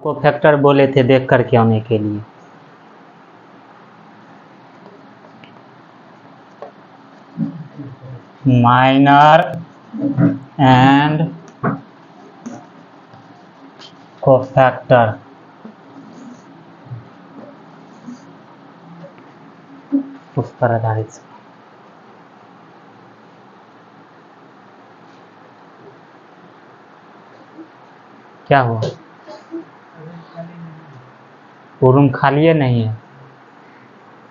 को फैक्टर बोले थे देख करके आने के लिए। माइनर एंड कोफैक्टर उस पर आधारित क्या हुआ? वो रूम खाली नहीं है,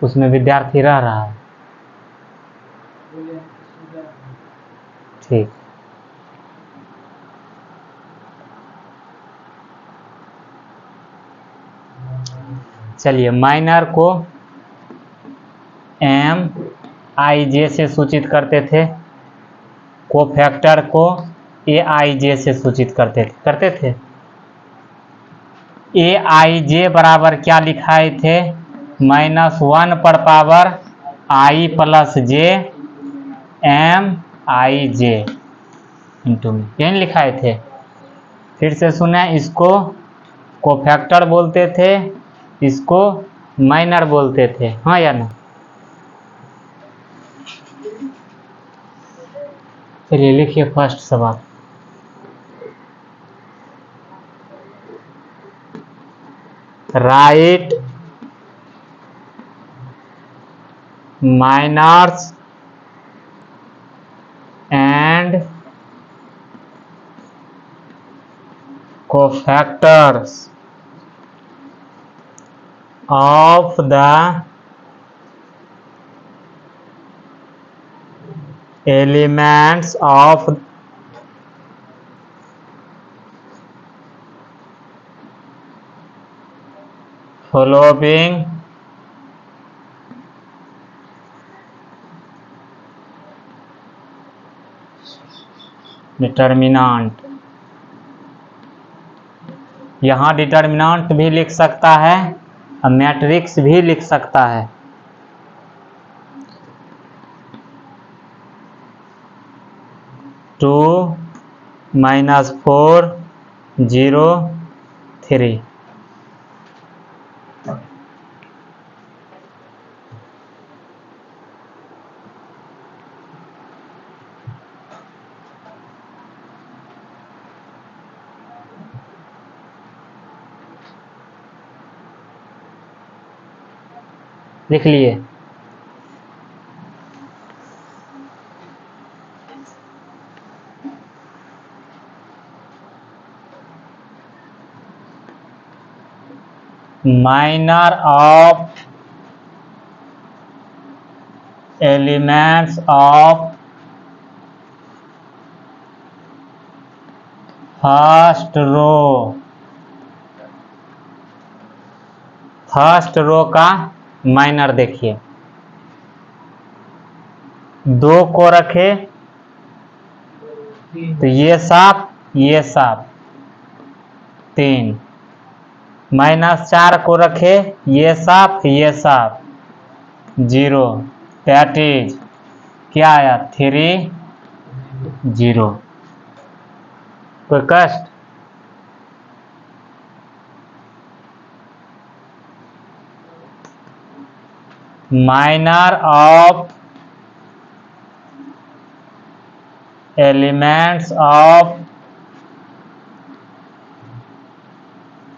उसमें विद्यार्थी रह रहा है। ठीक, चलिए माइनर को एम आई जे से सूचित करते थे, कोफैक्टर को ए आई जे से सूचित करते थे। ए आई जे बराबर क्या लिखाए थे? -1 पर पावर आई प्लस जे एम आई जे इंटू में, यही लिखाए थे। फिर से सुने, इसको कोफैक्टर बोलते थे, इसको माइनर बोलते थे, हाँ या ना? चलिए लिखिए फर्स्ट सवाल। Write minors and cofactors of the elements of following determinant. यहाँ डिटर्मिनेंट भी लिख सकता है और मैट्रिक्स भी लिख सकता है। टू -4 0 3 लिख लिए। Minor of elements of first row का माइनर देखिए, 2 को रखे तो ये साफ 3, -4 को रखे ये साफ 0, दैट इज क्या आया 3 0। कोई कष्ट? Minor of elements of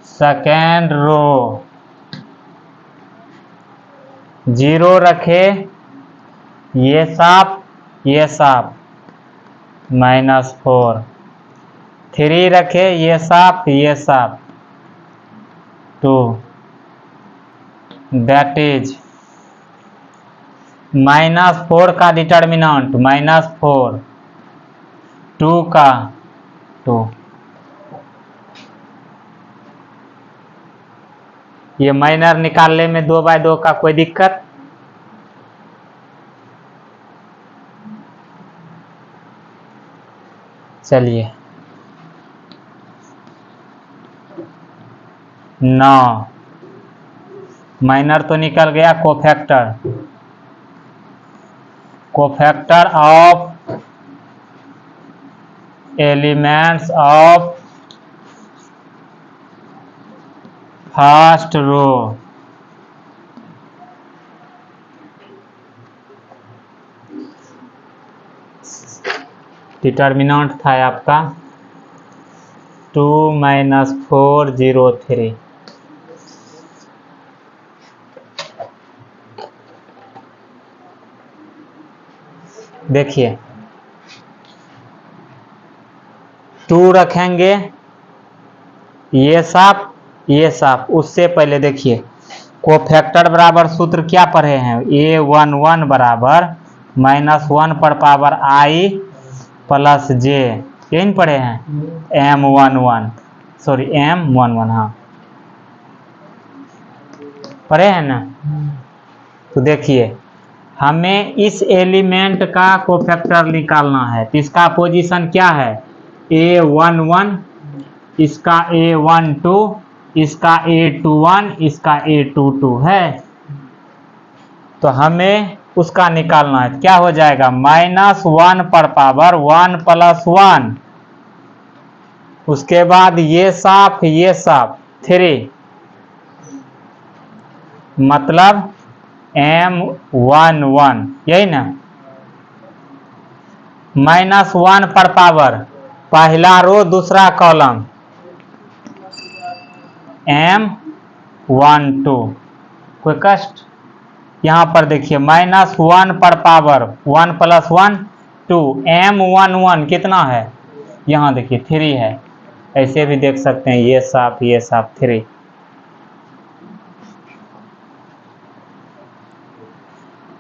second row, 0 रखे ये साफ -4, 3 रखे ये साफ 2, दैट इज -4 का डिटर्मिनेंट -4, 2 का 2। ये माइनर निकालने में 2/2 का कोई दिक्कत? चलिए 9 माइनर तो निकल गया। Cofactor of elements of first row, determinant था आपका 2 - 403। देखिए 2 रखेंगे, ये साफ। उससे पहले देखिए कोफैक्टर बराबर सूत्र क्या पढ़े हैं, A11 बराबर -1 पर पावर I प्लस जे, यही पढ़े हैं। M11 हाँ पढ़े हैं ना। तो देखिए हमें इस एलिमेंट का कोफैक्टर निकालना है, तो इसका पोजीशन क्या है, A11, इसका A12, इसका A21, इसका A22 है। तो हमें उसका निकालना है, क्या हो जाएगा, -1 पर पावर 1 + 1, उसके बाद ये साफ 3, मतलब M11, यही ना। -1 पर पावर पहला रो दूसरा कॉलम M12, कोई कष्ट। यहाँ पर देखिए -1 पर पावर 1 + 1 2, M11 कितना है, यहाँ देखिए 3 है। ऐसे भी देख सकते हैं, ये साफ 3।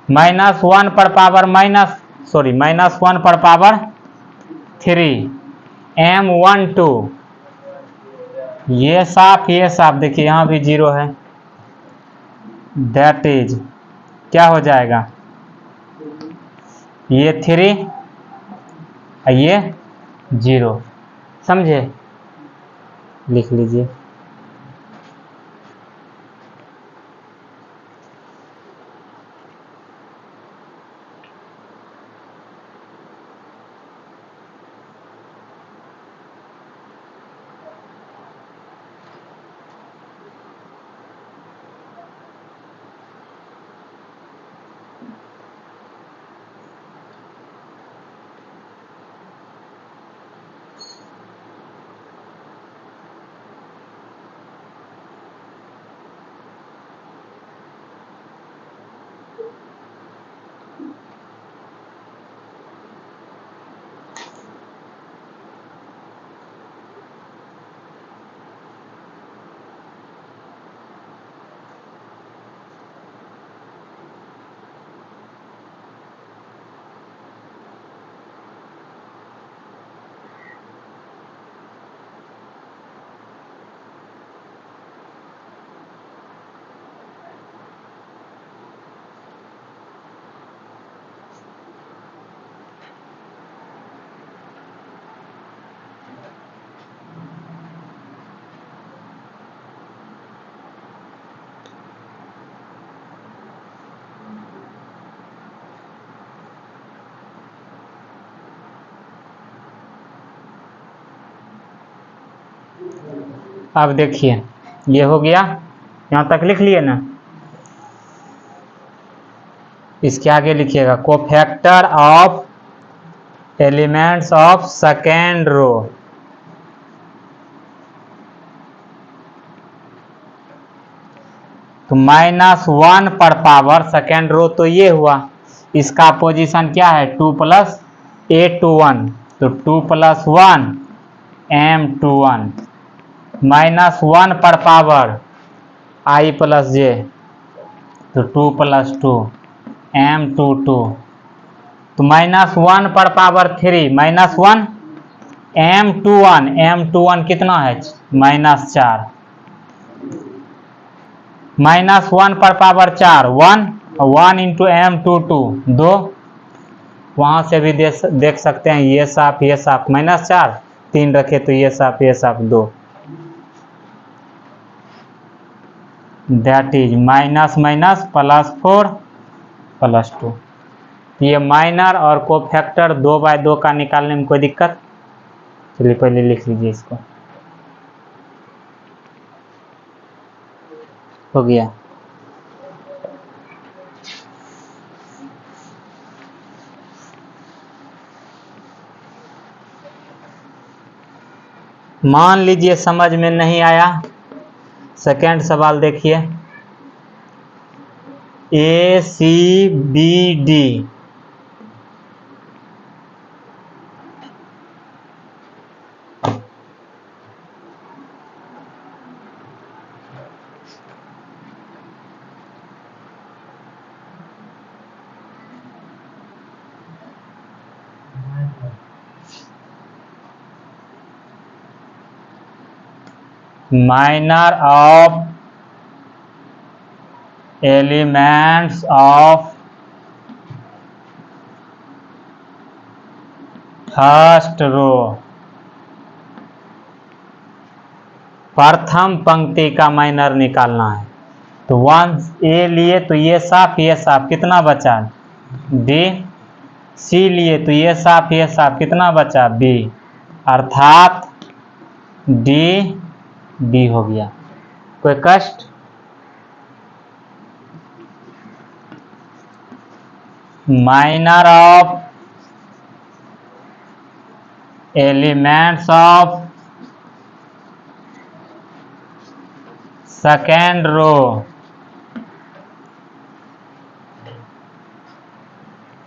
-1 पर पावर -1 पर पावर 3, M12, ये साफ देखिए यहाँ भी 0 है। दैट इज क्या हो जाएगा, ये 3 ये 0, समझे, लिख लीजिए। अब देखिए ये हो गया, यहाँ तक लिख लिए ना। इसके आगे लिखिएगा cofactor of elements of second row. तो -1 पर पावर सेकेंड रो, तो ये हुआ, इसका पोजीशन क्या है 2 + A21, तो 2 + 1 M21, -1 पर पावर I + J, तो 2 + 2 M22, तो -1 पर पावर 3 -1 M21 कितना है -4, -1 पर पावर 4 1 × M22 2, वहाँ से भी देख सकते हैं, ये साफ -4 3 रखे तो ये साफ 2, दैट इज -4 + 2। ये माइनर और कोफैक्टर 2/2 का निकालने में कोई दिक्कत, चलिए पहले लिख लीजिए इसको। हो गया। मान लीजिए समझ में नहीं आया, सेकेंड सवाल देखिए। ACBD minor of elements of first row, प्रथम पंक्ति का माइनर निकालना है। तो 1 ए लिए तो ये साफ कितना बचा बी, सी लिए तो ये साफ कितना बचा बी, अर्थात डी बी हो गया। कोई कष्ट? Minor of elements of second row,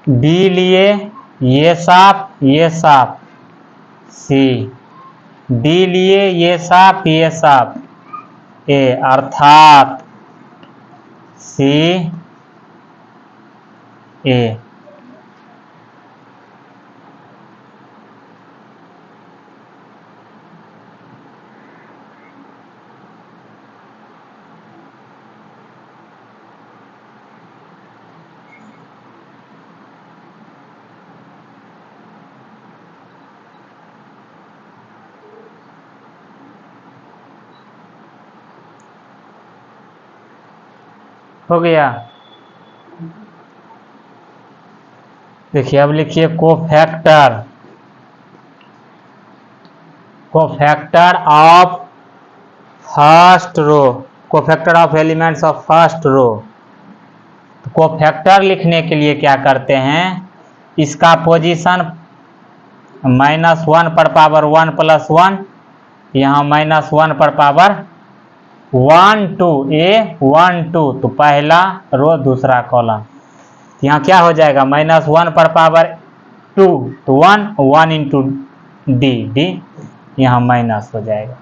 बी लिए ये साफ सी, डी लिए ये साफ ए, अर्थात सी ए। हो गया। देखिए अब लिखिए cofactor of first row, cofactor of elements of first row. तो कोफैक्टर लिखने के लिए क्या करते हैं, इसका पोजीशन -1 पर पावर 1 + 1, यहाँ -1 पर पावर 1 2 ए 1 2, तो पहला रो दूसरा कॉलम। यहाँ क्या हो जाएगा, -1 पर पावर 2 तो 1 इंटू डी यहाँ माइनस हो जाएगा।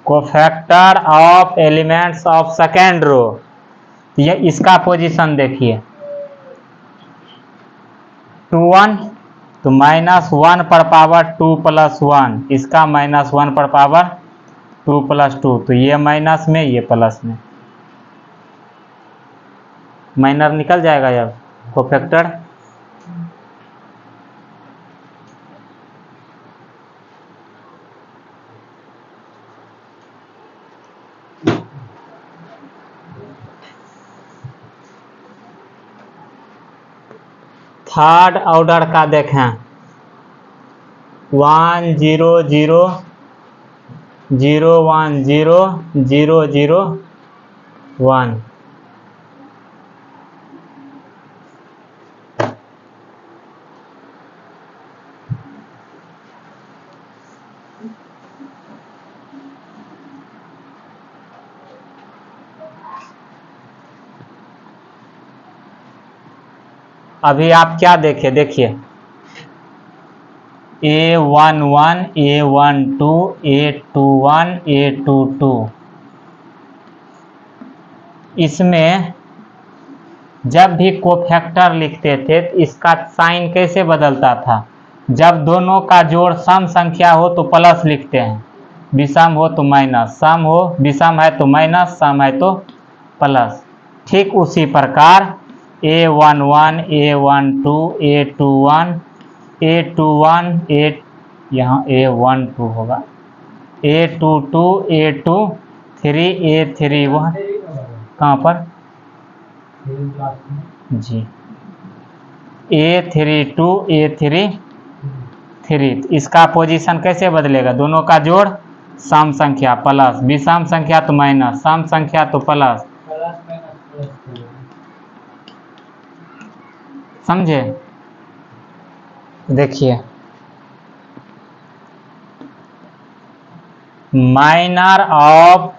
Cofactor of elements of second row, ये इसका पोजीशन देखिए 2 1, तो -1 पर पावर 2 + 1, इसका -1 पर पावर 2 + 2, तो ये माइनस में ये प्लस में, माइनर निकल जाएगा। अब कोफैक्टर थर्ड ऑर्डर का देखें 1 0 0 0 1 0 0 0 1। अभी आप क्या देखिए A11 A12 A21 A22, इसमें जब भी कोफैक्टर लिखते थे तो इसका साइन कैसे बदलता था, जब दोनों का जोड़ सम संख्या हो तो प्लस लिखते हैं, विषम हो तो माइनस, सम हो विषम है तो माइनस, सम है तो प्लस। ठीक उसी प्रकार A11 A12 A21 A21 यहाँ A12 होगा, A22 A23 A31 कहाँ पर जी A32 A33 3। इसका पोजीशन कैसे बदलेगा? दोनों का जोड़ सम संख्या प्लस, विषम संख्या तो माइनस, सम संख्या तो प्लस। समझे? देखिए minor of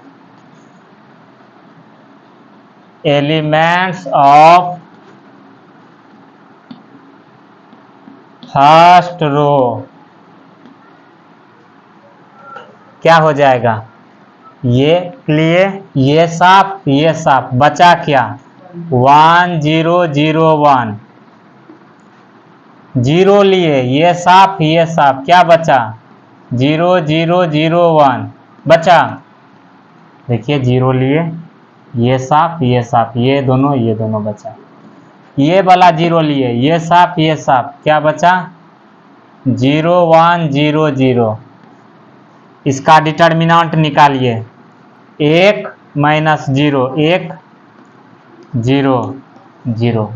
elements of first row क्या हो जाएगा? ये लिए ये साफ बचा क्या? 1 0 0 1 0 लिए ये साफ क्या बचा? 0 0 0 1 बचा। देखिए 0 लिए ये साफ ये दोनों बचा। ये वाला 0 लिए ये साफ क्या बचा? 0 1 0 0। इसका डिटर्मिनेंट निकालिए। 1 माइनस 0 1 0 0।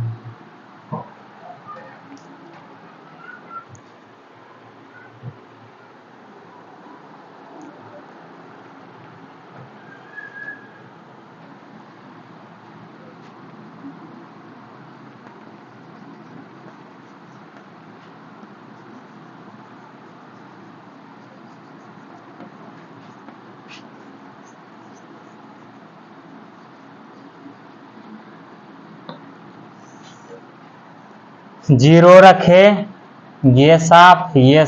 जीरो रखे ये साफ 0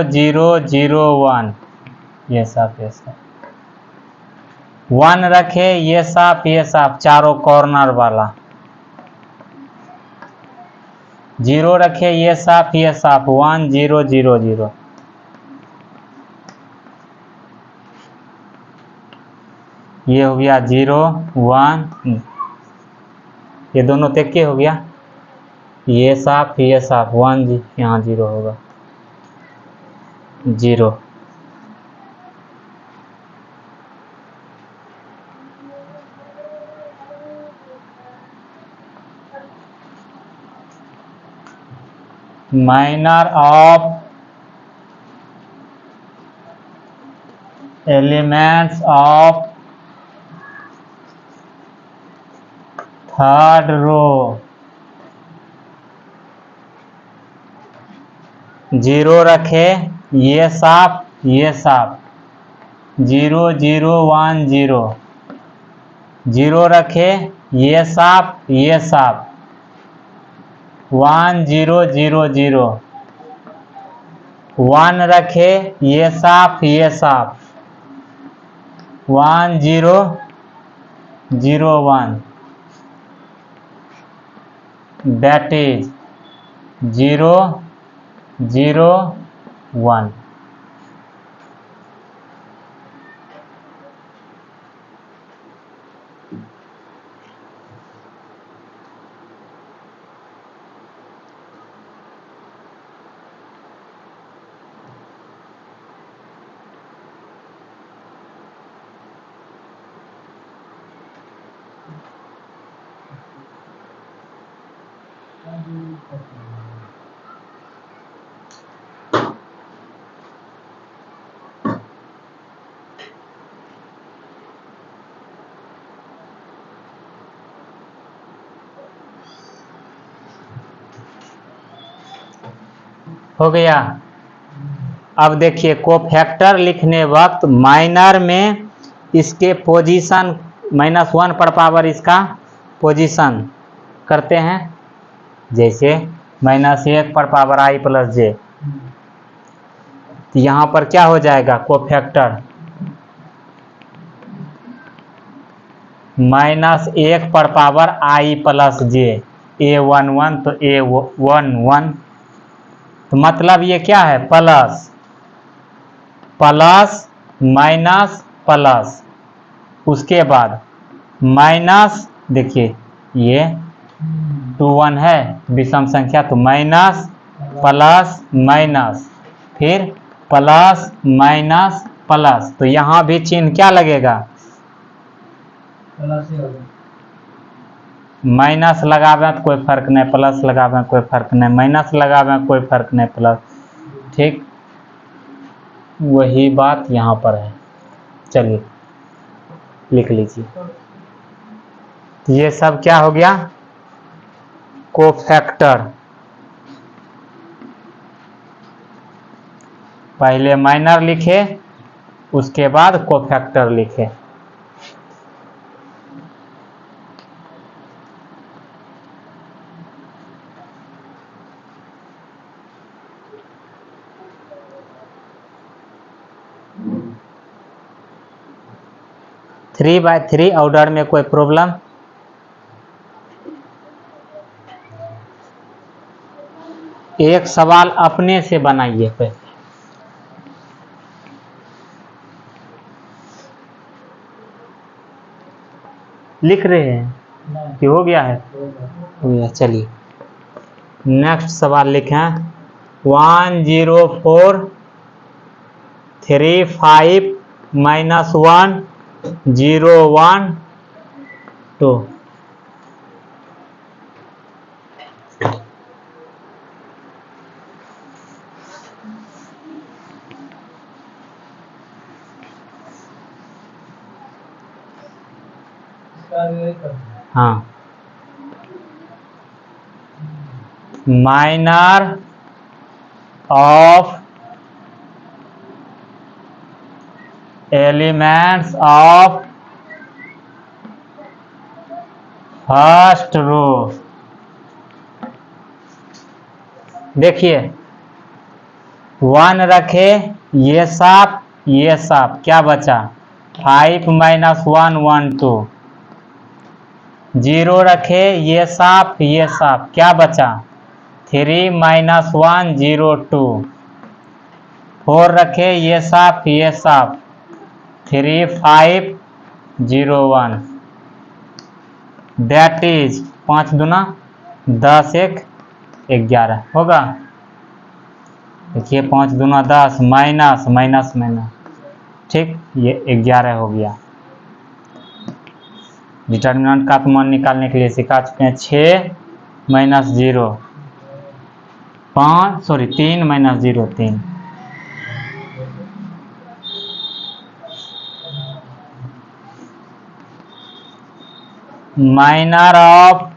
0 0 1 ये साफ 1 रखे ये साफ चारों कॉर्नर वाला। 0 रखे ये साफ 1 0 0 0। ये हो गया 0 1, ये दोनों तेके हो गया। ये साफ 1 जी, यहाँ 0 होगा 0। Minor of elements of third row 0 रखे ये साफ 0 0 1 0। 0 रखे ये साफ 1 0 0 0। 1 रखे ये साफ 1 0 0 1। that is 0 0 1। हो गया। अब देखिए कोफैक्टर लिखने वक्त माइनर में इसके पोजीशन -1 पर पावर इसका पोजीशन करते हैं। जैसे -1 पर पावर i प्लस जे, तो यहाँ पर क्या हो जाएगा? कोफैक्टर -1 पर power i plus J, a11 तो a11। तो मतलब ये क्या है? प्लस प्लस माइनस प्लस, उसके बाद माइनस, देखिए ये 2 1 है विषम संख्या, तो माइनस प्लस माइनस, फिर प्लस माइनस प्लस। तो यहाँ भी चिन्ह क्या लगेगा? माइनस लगावे तो कोई फर्क नहीं, प्लस लगावे कोई फर्क नहीं, माइनस लगावे कोई फर्क नहीं, प्लस। ठीक, वही बात यहाँ पर है। चलिए लिख लीजिए। ये सब क्या हो गया? कोफैक्टर। पहले माइनर लिखे, उसके बाद कोफैक्टर लिखे। थ्री बाय थ्री ऑर्डर में कोई प्रॉब्लम? एक सवाल अपने से बनाइए पहले। लिख रहे हैं कि हो गया है? हो गया। चलिए नेक्स्ट सवाल लिखें। 10435 -1 0 1 2। हाँ, minor of elements of first row. देखिए 1 रखे, ये साफ ये साफ, क्या बचा? 5 -1 1 2। 0 रखे, ये साफ ये साफ, क्या बचा? 3 -1 0 2। 4 रखे, ये साफ ये साफ, 3 5 0 1। दैट इज 5 दूना 10 1 11 होगा। देखिए 5 दूना 10 माइनस माइनस माइनस, ठीक, ये 11 हो गया। डिटर्मिनेंट का मान निकालने के लिए सिखा चुके हैं। 6 -0 5 सॉरी 3 -0 3। माइनर ऑफ,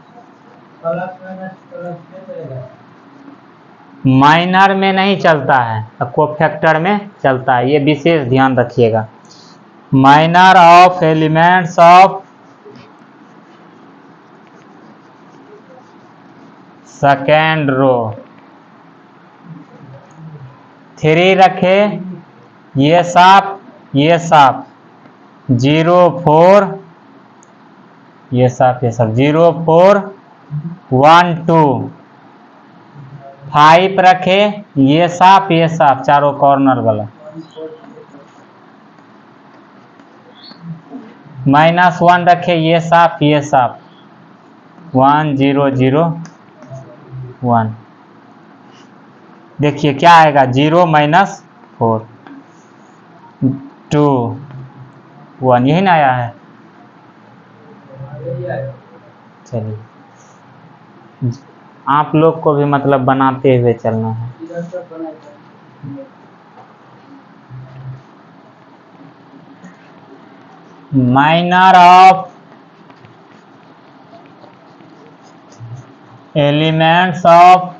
माइनर में नहीं चलता है, कोफैक्टर में चलता है, ये विशेष ध्यान रखिएगा। Minor of elements of second row. 3 रखे, ये साफ ये साफ, 0 4 ये साफ ये साफ, 0 4 1 2। 5 रखे, ये साफ ये साफ, चारों कॉर्नर वाला, -1 रखे, ये साफ ये साफ, 1 0 0 1। देखिए क्या आएगा? 0 -4 2 1, यही ना आया है। चलिए आप लोग को भी मतलब बनाते हुए चलना है। Minor of elements of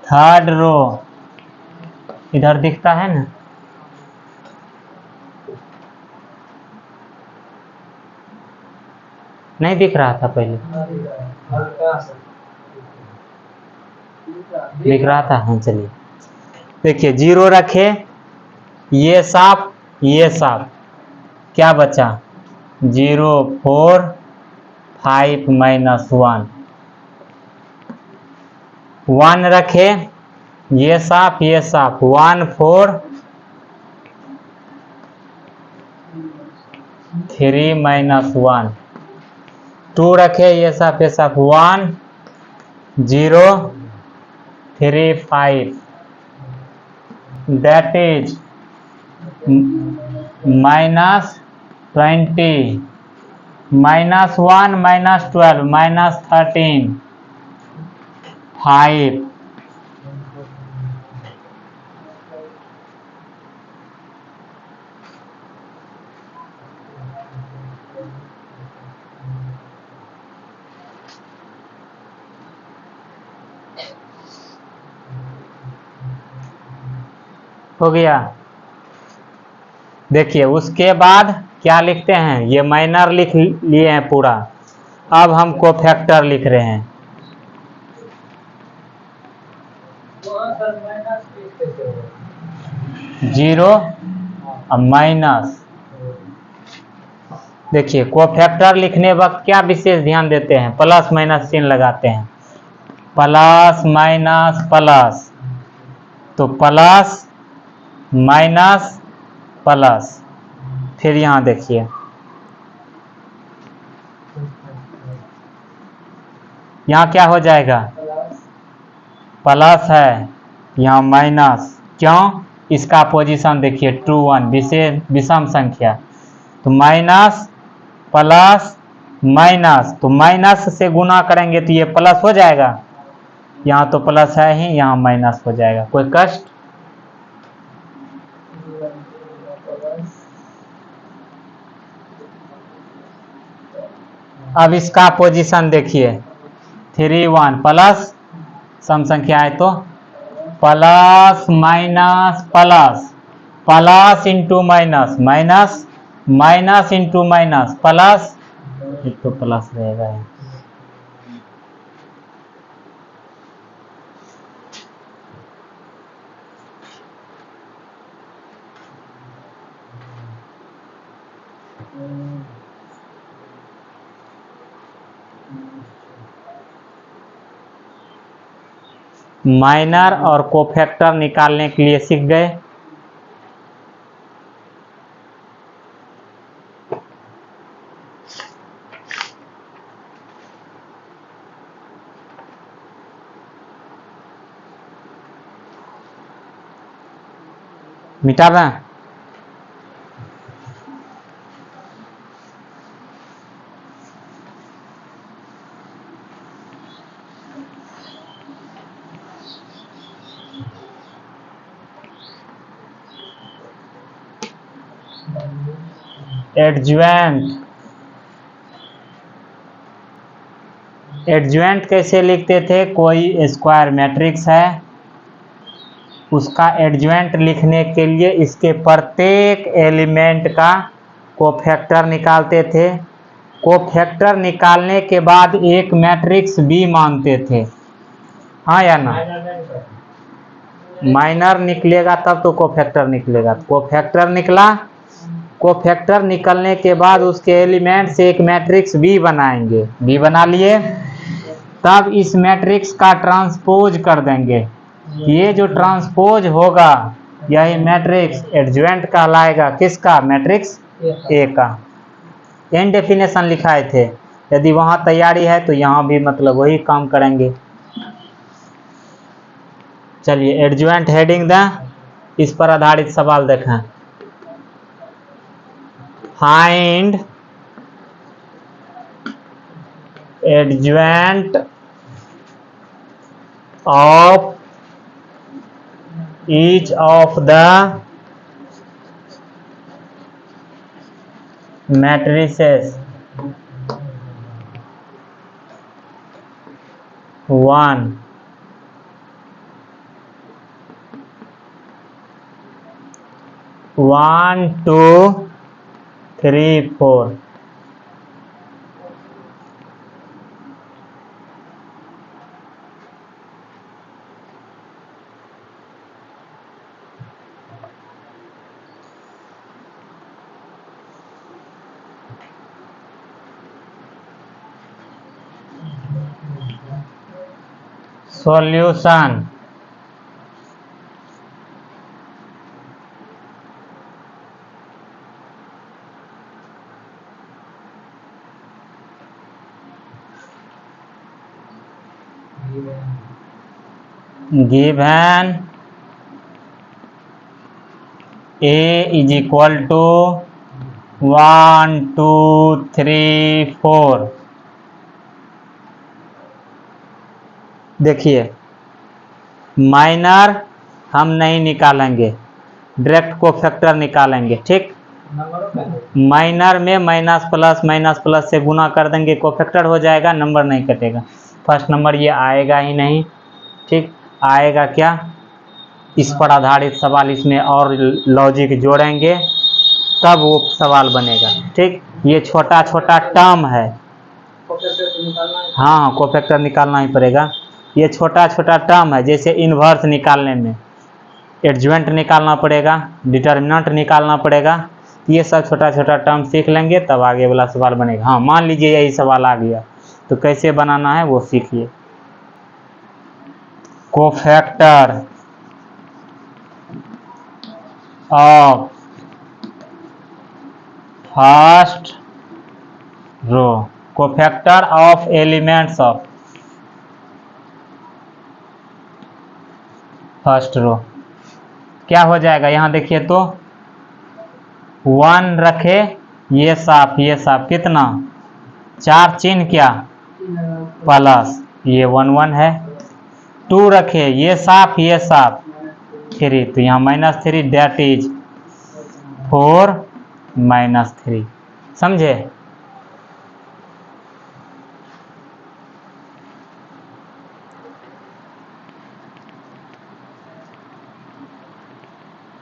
third row, इधर दिखता है ना? नहीं दिख रहा था पहले? दिख रहा था। हाँ चलिए देखिए 0 रखे, ये साफ ये साफ, क्या बचा? 0 4 5 -1। 1 रखे, ये साफ ये साफ, 1 4 3 -1। 2 रखे, ये साफ ये साफ, 1 0 3 5। दैट इज -20 -1 -12 -13 5 हो गया। देखिए उसके बाद क्या लिखते हैं, ये माइनर लिख लिए हैं पूरा। अब हम कोफैक्टर लिख रहे हैं। जीरो और माइनस। देखिए कोफैक्टर लिखने वक्त क्या विशेष ध्यान देते हैं, प्लस माइनस चिन्ह लगाते हैं, प्लस माइनस प्लस, तो प्लस माइनस प्लस। फिर यहाँ देखिए यहाँ क्या हो जाएगा, प्लस है यहाँ माइनस, क्यों, इसका पोजीशन देखिए 2 1 विशेष विषम संख्या, तो माइनस प्लस माइनस, तो माइनस से गुना करेंगे तो ये प्लस हो जाएगा, यहाँ तो प्लस है ही, यहाँ माइनस हो जाएगा। कोई कष्ट, अब इसका पोजीशन देखिए 3 1 प्लस सम संख्या है तो plus minus plus, plus into minus minus, minus into minus plus, एक तो प्लस रहेगा। माइनर और कोफैक्टर निकालने के लिए सीख गए। मिटा दें, एडज्वेंट, एडज्वेंट कैसे लिखते थे, कोई स्क्वायर मैट्रिक्स है उसका एडज्वेंट लिखने के लिए इसके प्रत्येक एलिमेंट का कोफैक्टर निकालते थे, कोफैक्टर निकालने के बाद एक मैट्रिक्स बी मानते थे, हाँ या ना, माइनर निकलेगा तब तो कोफैक्टर निकलेगा, कोफैक्टर निकला, कोफैक्टर निकलने के बाद उसके एलिमेंट से एक मैट्रिक्स बी बनाएंगे, बी बना लिए, तब इस मैट्रिक्स का ट्रांसपोज कर देंगे, ये जो ट्रांसपोज होगा यही मैट्रिक्स एडज्वेंट कहलाएगा, किसका, मैट्रिक्स ए का। एन डेफिनेशन लिखाए थे, यदि वहां तैयारी है तो यहाँ भी मतलब वही काम करेंगे। चलिए एडज्वेंट हेडिंग दें, इस पर आधारित सवाल देखें। Find adjoint of each of the matrices 1 1 2 3 4। Solution, given A is equal to 1 2 3 4। देखिए माइनर हम नहीं निकालेंगे, डायरेक्ट कोफैक्टर निकालेंगे। ठीक, माइनर में माइनस प्लस से गुना कर देंगे, कोफैक्टर हो जाएगा, नंबर नहीं कटेगा। फर्स्ट नंबर ये आएगा ही नहीं। ठीक, आएगा क्या, इस पर आधारित सवाल इसमें और लॉजिक जोड़ेंगे तब वो सवाल बनेगा। ठीक, ये छोटा छोटा टर्म है। हाँ, कोफैक्टर निकालना ही पड़ेगा। ये छोटा छोटा टर्म है, जैसे इन्वर्स निकालने में एडज्वेंट निकालना पड़ेगा, डिटर्मिनेंट निकालना पड़ेगा। ये सब छोटा छोटा टर्म सीख लेंगे तब आगे वाला सवाल बनेगा। हाँ, मान लीजिए यही सवाल आ गया तो कैसे बनाना है वो सीखिए। Cofactor of first row, cofactor of elements of first row क्या हो जाएगा। यहाँ देखिए तो 1 रखे, ये साफ कितना 4 चिन्ह क्या प्लस, ये 1 1 है। 2 रखे, ये साफ 3, तो यहाँ -3, दैट इज 4 -3। समझे।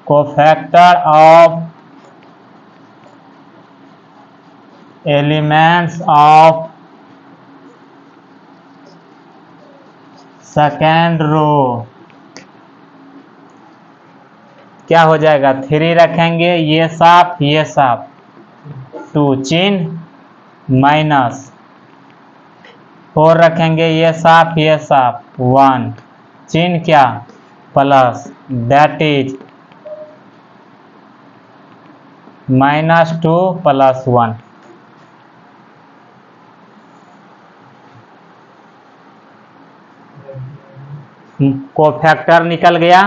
Cofactor of elements of second row क्या हो जाएगा। 3 रखेंगे, ये साफ 2 चिन्ह माइनस, 4 रखेंगे, ये साफ 1 चिन्ह क्या प्लस, दैट इज -2 + 1। कोफैक्टर निकल गया।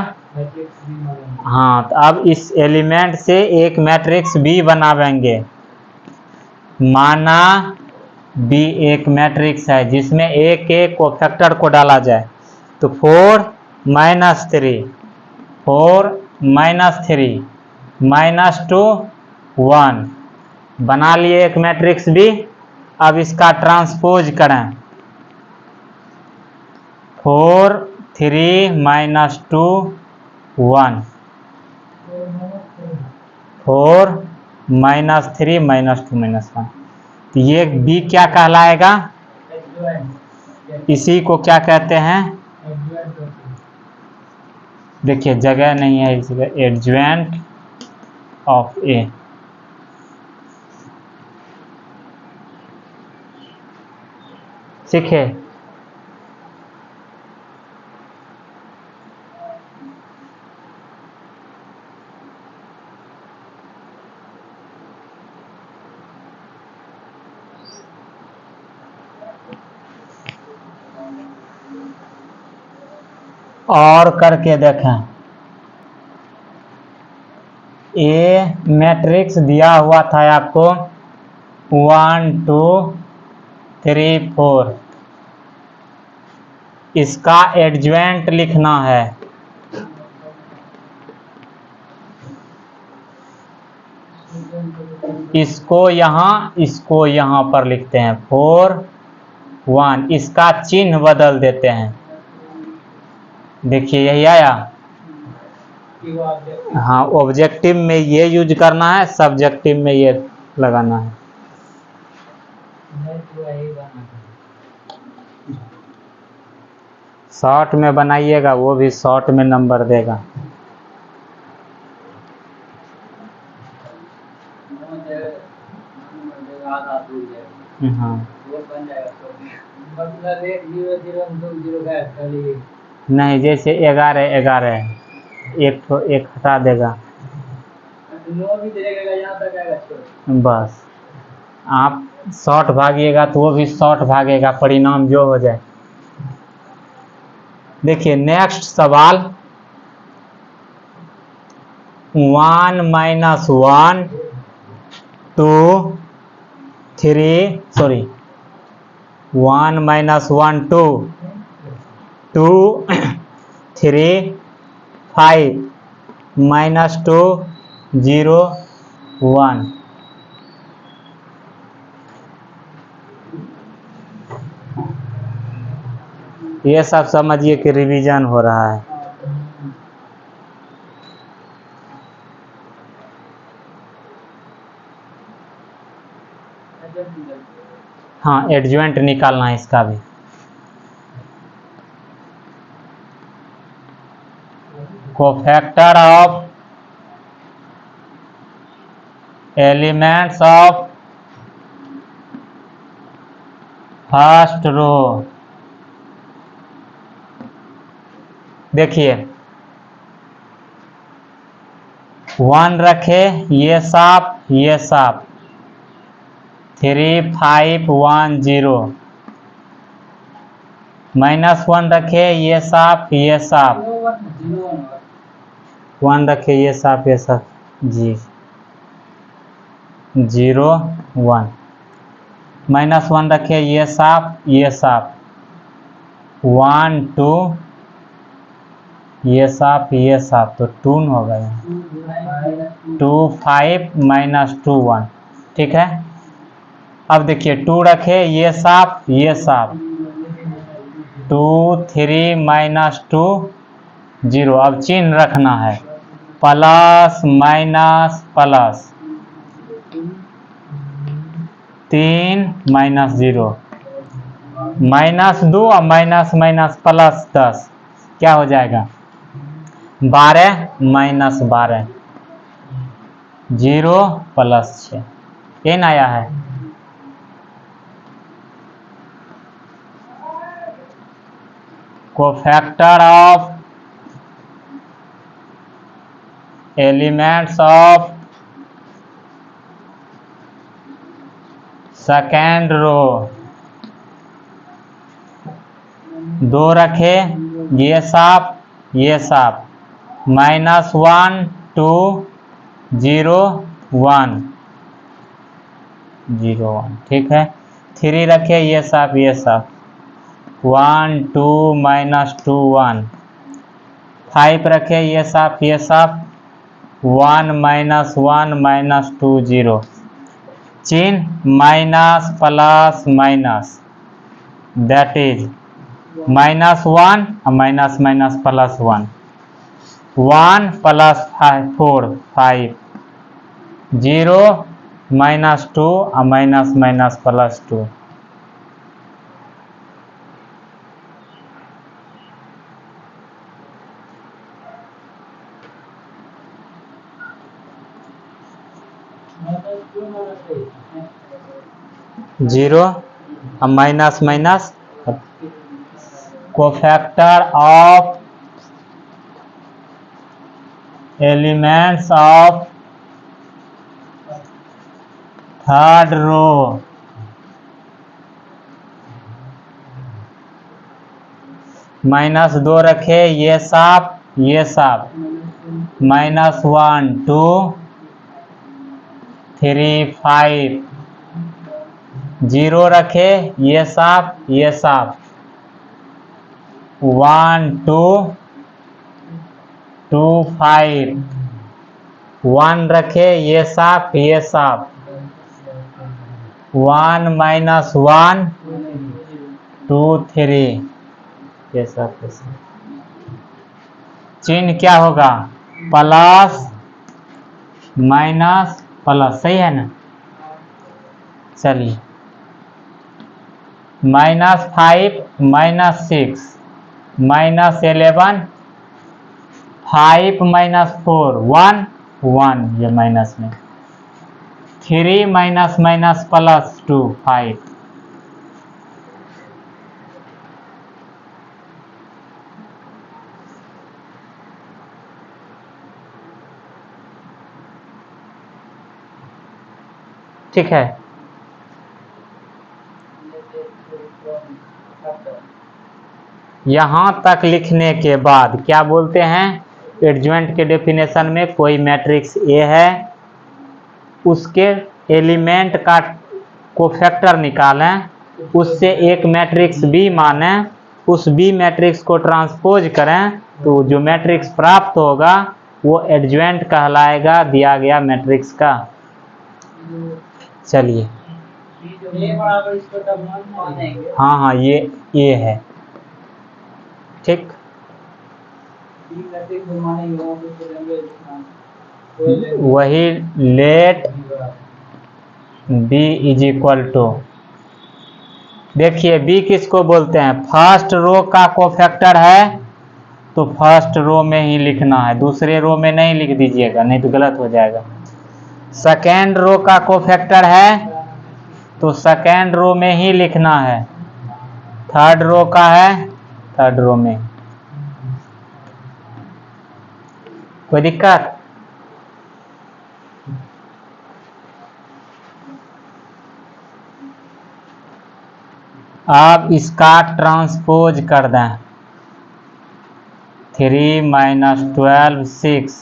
हाँ, तो अब इस एलिमेंट से एक मैट्रिक्स B बनावेंगे। माना B एक मैट्रिक्स है जिसमें एक एक कोफैक्टर को डाला जाए, तो 4 -3 4 -3 -2 1 बना लिए एक मैट्रिक्स B। अब इसका ट्रांसपोज करें, 4 3 -2 1 4 -3 -2 -1। तो ये B क्या कहलाएगा, इसी को क्या कहते हैं, देखिए जगह नहीं है इस जगह, एडज्वेंट ऑफ A। सीखे। और करके देखें, ए मैट्रिक्स दिया हुआ था आपको 1 2 3 4, इसका एडज्वेंट लिखना है। इसको यहाँ पर लिखते हैं 4 1, इसका चिन्ह बदल देते हैं। देखिए यही आया। हाँ, ऑब्जेक्टिव में ये यूज करना है, सब्जेक्टिव में ये लगाना है। शॉर्ट में बनाइएगा, वो भी शॉर्ट में नंबर देगा। हाँ, नहीं, जैसे 11 11 एक हटा देगा, बस आप शॉर्ट भागिएगा तो वो भी शॉर्ट भागेगा, परिणाम जो हो जाए। देखिए नेक्स्ट सवाल, 1 - 1 2 3 सॉरी 1 - 1 2 2 3 5 -2 0 1। ये सब समझिए कि रिवीजन हो रहा है। हाँ, एडजॉइंट निकालना है इसका भी। Cofactor of elements of first row. देखिए 1 रखे, ये साफ 3 5 1 0। -1 रखे, ये साफ 1 रखे, ये साफ जी 0 1। -1 रखे, ये साफ 1 2, ये साफ तो 2 हो गया। 2 5 -2 1। ठीक है। अब देखिए 2 रखे, ये साफ 2 3 -2 0। अब चिन्ह रखना है, प्लस माइनस प्लस 3 -0 -2 और माइनस माइनस प्लस 10 क्या हो जाएगा 12 -12 0 + 6। n आया है। Cofactor of elements of second row. 2 रखे, ये साफ -1 2 0 1 0 1। ठीक है। 3 रखे, ये साफ 1 2 -2 1। 5 रखे, ये साफ 1 -1 -2 0। चिन्ह minus plus minus, that is -1 minus minus +1। 1 + 4 5 0 -2 minus minus +2। Zero minus minus. Cofactor of elements of third row. -2 रखे, ये साफ -1 2 3 5 0 रखे, ये साफ 1 2 2 5 1 रखे, ये साफ 1 -1 2 3 ये सब। चिन्ह क्या होगा प्लस माइनस प्लस, सही है ना। चलिए -5 -6 -11 5 -4 1 1, ये माइनस में 3 -2 5। ठीक है। यहाँ तक लिखने के बाद क्या बोलते हैं, एडजॉइंट के डेफिनेशन में कोई मैट्रिक्स ए है, उसके एलिमेंट का कोफैक्टर निकालें, उससे एक मैट्रिक्स बी मानें, उस बी मैट्रिक्स को ट्रांसपोज करें, तो जो मैट्रिक्स प्राप्त होगा वो एडज्वेंट कहलाएगा दिया गया मैट्रिक्स का। चलिए, हाँ हाँ, ये ए है, ठीक। वही let B is equal to, देखिए बी किसको बोलते हैं, फर्स्ट रो का कोफैक्टर है तो फर्स्ट रो में ही लिखना है, दूसरे रो में नहीं लिख दीजिएगा, नहीं तो गलत हो जाएगा। सेकेंड रो का कोफैक्टर है तो सेकेंड रो में ही लिखना है, थर्ड रो का है थर्ड रो में। कोई दिक्कत? अब इसका ट्रांसपोज कर दें, 3 माइनस 12 6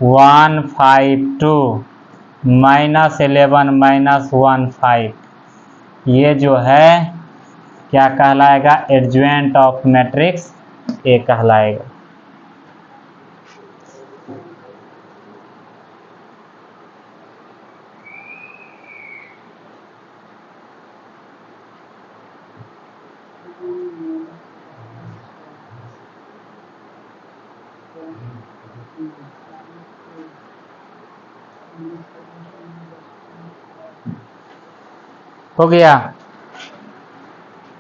1 5 2 माइनस 11 माइनस 1 5, ये जो है क्या कहलाएगा, एडज्वेंट ऑफ मैट्रिक्स ए कहलाएगा। हो गया?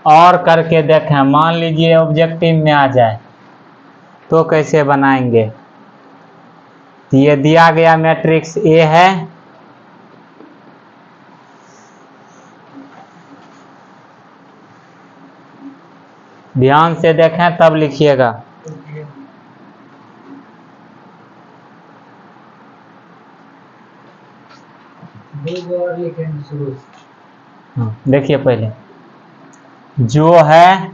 और करके देखें, मान लीजिए ऑब्जेक्टिव में आ जाए तो कैसे बनाएंगे। ये दिया गया मैट्रिक्स ए है, ध्यान से देखें तब लिखिएगा। देखिए पहले जो है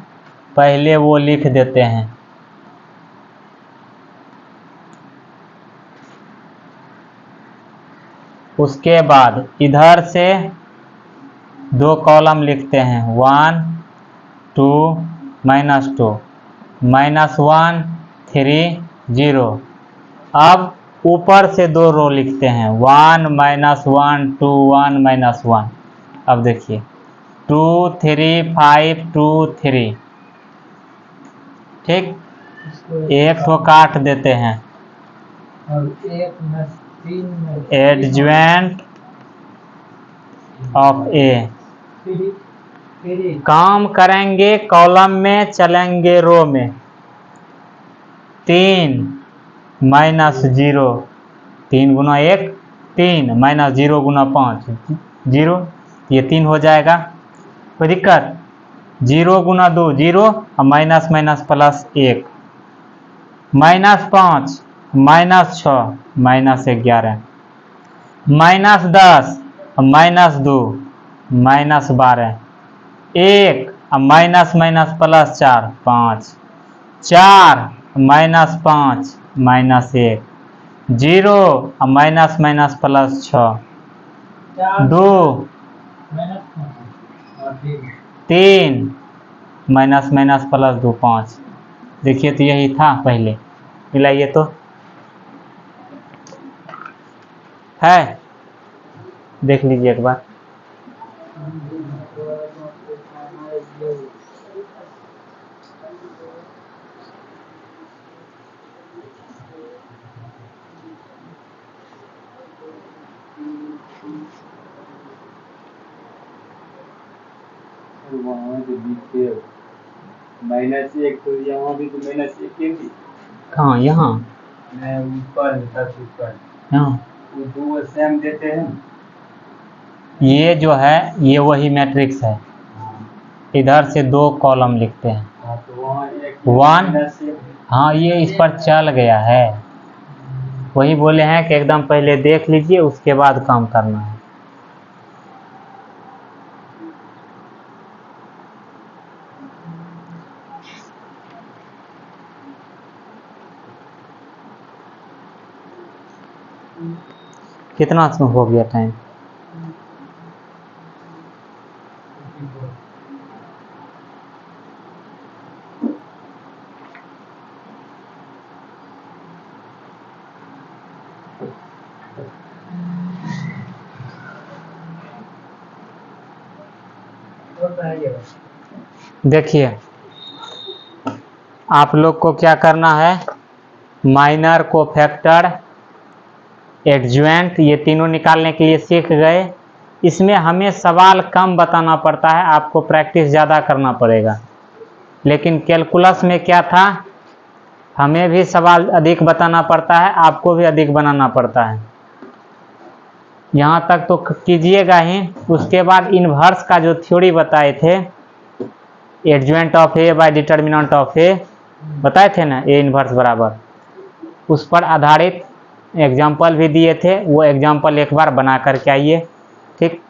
पहले वो लिख देते हैं, उसके बाद इधर से 2 कॉलम लिखते हैं, 1 2 -2 -1 3 0। अब ऊपर से 2 रो लिखते हैं, 1 -1 2 1 -1। अब देखिए 2 3 5 2 3, ठीक। एक तो काट देते हैं, एडज्वेंट ऑफ ए। काम करेंगे कॉलम में, चलेंगे रो में। 3 -0, 3 गुना 1 3 -0 गुना 5 0, ये 3 हो जाएगा, कोई दिक्कत? 0 गुना 2 0 और minus minus plus 1, -5 -6 -11 -10 -2 -12 1 minus minus plus 4 5 4 -5 -1 0 minus minus plus 6 2 3 minus minus plus 2 5। देखिए तो यही था पहले, मिलाइए तो है, देख लीजिए एक बार। वहाँ जो लिखते -1 तो यहाँ भी तो -1 ही। कहाँ? यहाँ ऊपर सबसे ऊपर यहाँ वो 2 सेम देते हैं। ये जो है ये वही मैट्रिक्स है, इधर से 2 कॉलम लिखते हैं, हाँ, तो वहाँ एक 1। हाँ ये इस पर चल गया है, वही बोले हैं कि एकदम पहले देख लीजिए उसके बाद काम करना है। कितना हो गया टाइम? देखिए आप लोग को क्या करना है, माइनर, कोफैक्टर, एडज्वाइंट, ये तीनों निकालने के लिए सीख गए। इसमें हमें सवाल कम बताना पड़ता है, आपको प्रैक्टिस ज़्यादा करना पड़ेगा। लेकिन कैलकुलस में क्या था, हमें भी सवाल अधिक बताना पड़ता है, आपको भी अधिक बनाना पड़ता है। यहाँ तक तो कीजिएगा ही। उसके बाद इन्वर्स का जो थ्योरी बताए थे, adjoint of A by determinant of A बताए थे ना, ए इन्वर्स बराबर, उस पर आधारित एग्जाम्पल भी दिए थे। वो एग्जाम्पल एक बार बना करके आइए, ठीक।